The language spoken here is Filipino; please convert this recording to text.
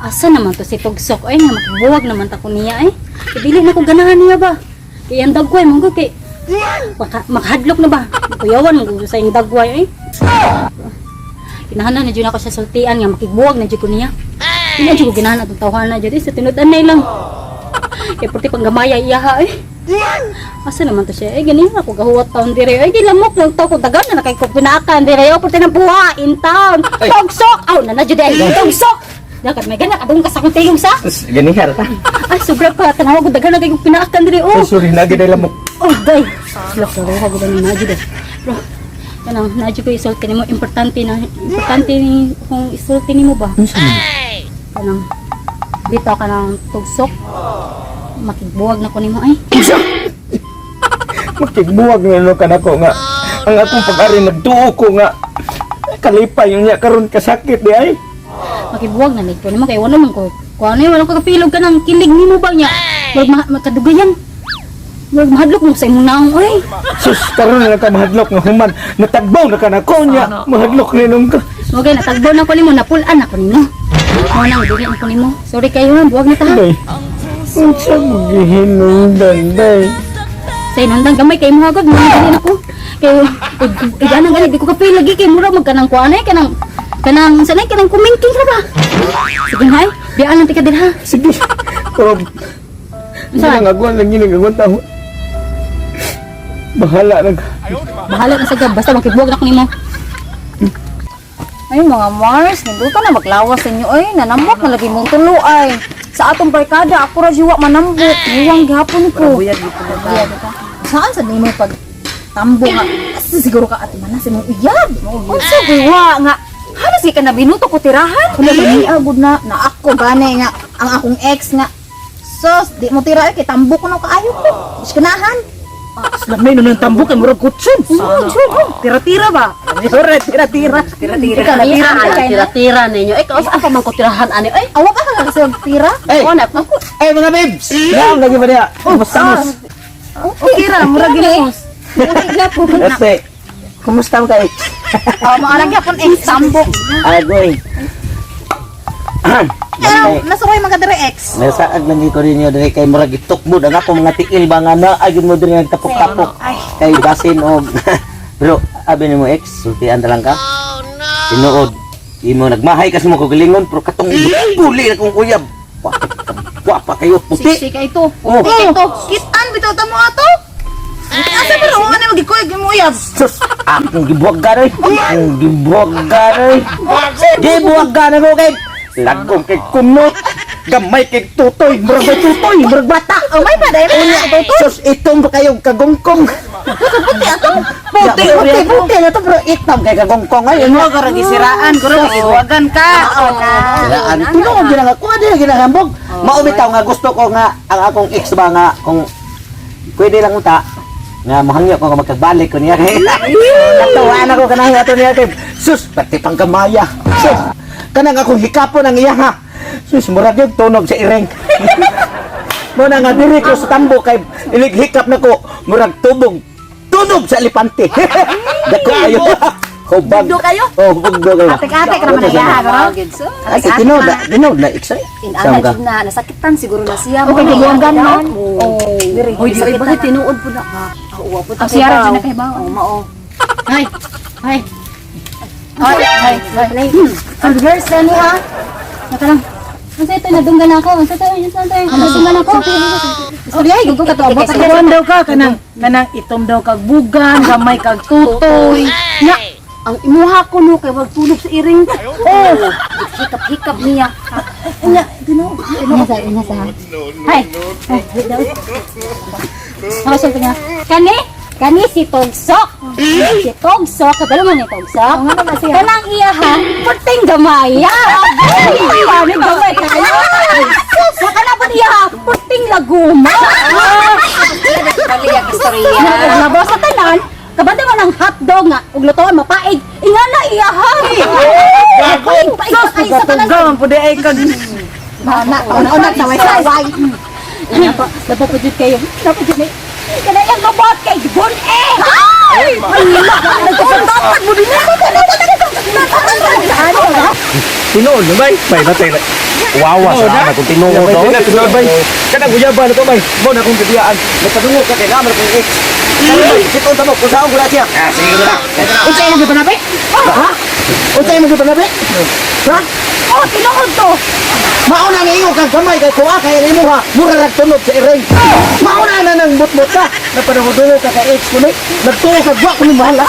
Asa naman to si Tugsok ay nga makibuwag naman ta ko niya ay. Dili na ko ganahan niya ba. Kay ang dagway mong kay makahadlok na ba. Kuyawan mo sa ing dagway ay. Kinahanglan na jud ako sa sultian nga makibuwag na jud ko niya. Hindi jud ko ganahan atong tawhanan jud sa tinud-an lang. Kay pati panggamaya iyaha ay. Asa naman to siya? Eh, ganyan ako gahuwat taon dire. Ay, gilamok lang to ko. Dagan na nakay ko pinaakan dire. O, pati ng buha in town. Tugsok! Aw, nanadyo day. Tugsok! Dakat may ganak. Adong kasakong tayong sa? Ganihar ta. Ay, sobra pa. Tanawa ko. Dagan na kayo pinaakan dire. Oh, Oh, sorry, lagi na lamok. oh, day. Silak na rin. Hagod na nadyo day. Bro, kanang nadyo ko isulti ni mo. Importante ni kung isulti ni mo ba? Kanang, bitaw ka ng tugsok. Makigbuwag na ko ni mo ay. Makigbuwag nga no kanako nga. Ang akong pag-ari nagtuo ko nga. Kalipay yung niya karon kasakit di ay. Makigbuwag na nito ni mo kay wala man ko. Kuan ni wala ko kapilog ka ng kilig nimo ba niya. Wag makadugayan. Wag mahadlok mo sa imong naong ay. Sus karon na ka mahadlok nga human. Natagbaw na kanako niya. Mahadlok ni nung ka. Wag na tagbaw na ko nimo, napulan ako nimo. Mo nang dili ko nimo. Sorry kayo na, buwag na ta. Day. Unsa mo gihinungdan day. Sa inandang gamay kay mo hagod mo dili nako. Kay iganang gali di ko kapil lagi kay mura magkanang kuan ay kanang sanay kanang kumingking ra ba. Sige hay, biya lang tika ha. Sige. Oh. Sa nga agwan lang gini agwan taho. Bahala nag. Bahala na sa gab basta makibog na ko nimo. Ay mga Mars, nandito na maglawas sa inyo ay nanambok na lagi mong tulo ay. Sa atong barkada ako ra jiwa manambok, niwang gihapon ko. Buyag dito ba? Saan sa nimo pag tambo nga? Asa siguro ka ati man sa imong iyab. Unsa buwa nga? Halos di ka na binuto ko tirahan. Wala ba ni agud na ako gani nga ang akong ex nga. Sos, di mo tira kay tambok ko no kaayo ko. Is kanahan. Lamay nun ang tambok kay murag kutsun. Tira-tira ba? Sorry, tira-tira. Tira-tira ninyo. Ikaw sa pa man ko tirahan ani ay. Awa ka nga kasi tira? Ay. Oh, ako. Ay mga babes. Naam lagi ba dia? Kumusta mo? Tira, murag gini. Ate. Kumusta mo kay? Oh, maalagya pon ex tambok. Agoy. Nasukoy mga dire ex. Nasaag lang ko rin yun kay murag itukmo ang ako mga tiil ba nga na agad mo din nagtapok-tapok kay basin og pero abi ni mo ex sultian ta lang ka tinuod imo nagmahay kasi mo kagalingon pero katong puli na kong uyab wapa kayo puti Sika ito. oh Ito, kitan bitaw ta mo ato. Asa pero mo ani magikoy mo uyab. sus akong gibuwag garay akong gibuwag garay gibuwag garay ko kay lagom kay kumot gamay kay tutoy murag bata Oh my god, ay mo to. sus itong ba kayong kagongkong Puti ato. puti na to pero itom kay kagongkong ay Mo gara gisiraan, guro giwagan ka. siraan tinuod gina nga kuha din ginahambog maumitaw nga gusto ko nga ang akong ex ba nga kung pwede lang uta nga mahangyo ko nga magkagbalik ko niya kay natawaan ako kanang ato niya kay sus pati pang kamaya sus kanang akong hikapon ang iya ha sus murag yung tunog sa ireng mo na nga diri ko sa tambo kay ilighikap na ko murag tunog sa elipante dako kayo hubag Bugdo kayo? oh bugdo kayo Atik-atik naman niya, garo. ay tinood na eksay Inana jud na nasakitan siguro na siya. Okay, giwagan man. Oh, diri. Hoy, di ba tinuod po na. Uwa po ta. Ang siyara dyan na kay Bao. Oh, mao. Ay. Ay. Ay. Ang girls na niya. Naka lang. Ang sa ito, nadunggan ako. Ang sa ito, nadunggan ako. Sorry, ay, gusto ka to. Kawan daw ka kanang itom daw kag bugan, gamay kag tutoy. Na, ang imuha ko no kay wag tulog sa iring. Oh, hikap-hikap niya. Ina sa. Hay. Ako sa tingin. Kani si Tugsok. Si Tugsok, kabalo man ni Tugsok. Kanang iya ha, puting gamaya. Kani gamay kayo. Sa kana pa iya ha, puting laguma. Bali ang istorya. Nabo sa tanan. Kabante man ang hotdog nga ug lutoan mapaig. Ingana iya ha. Sus, katunggawan po di ay kag Una sa way. Dapat po kayo. Dapat iyang nabot kay Bon Ay! Wala ka nagkasandapan mo din. Tinood na bay. Bay natay na. Wawa sa ana kung tinuod daw. Bay. Kana guyaban na to bay. Mo na kung kabiyaan. Nagpadungo ka kay naman kung ex. Siton tamo kung saan ko na siya. Ah, sige na. Unsay mo gipanabi? Ha? Unsay mo gipanabi? Ha? Oh, tinuod to. Mauna nga ingo kang gamay kay kuha kay imo ha. Mura lang tunod sa iring. Mauna na nang mutmut ka. Napadungo ka kay ex ko ni. Nagtuwa ka gwa ko ni bahala.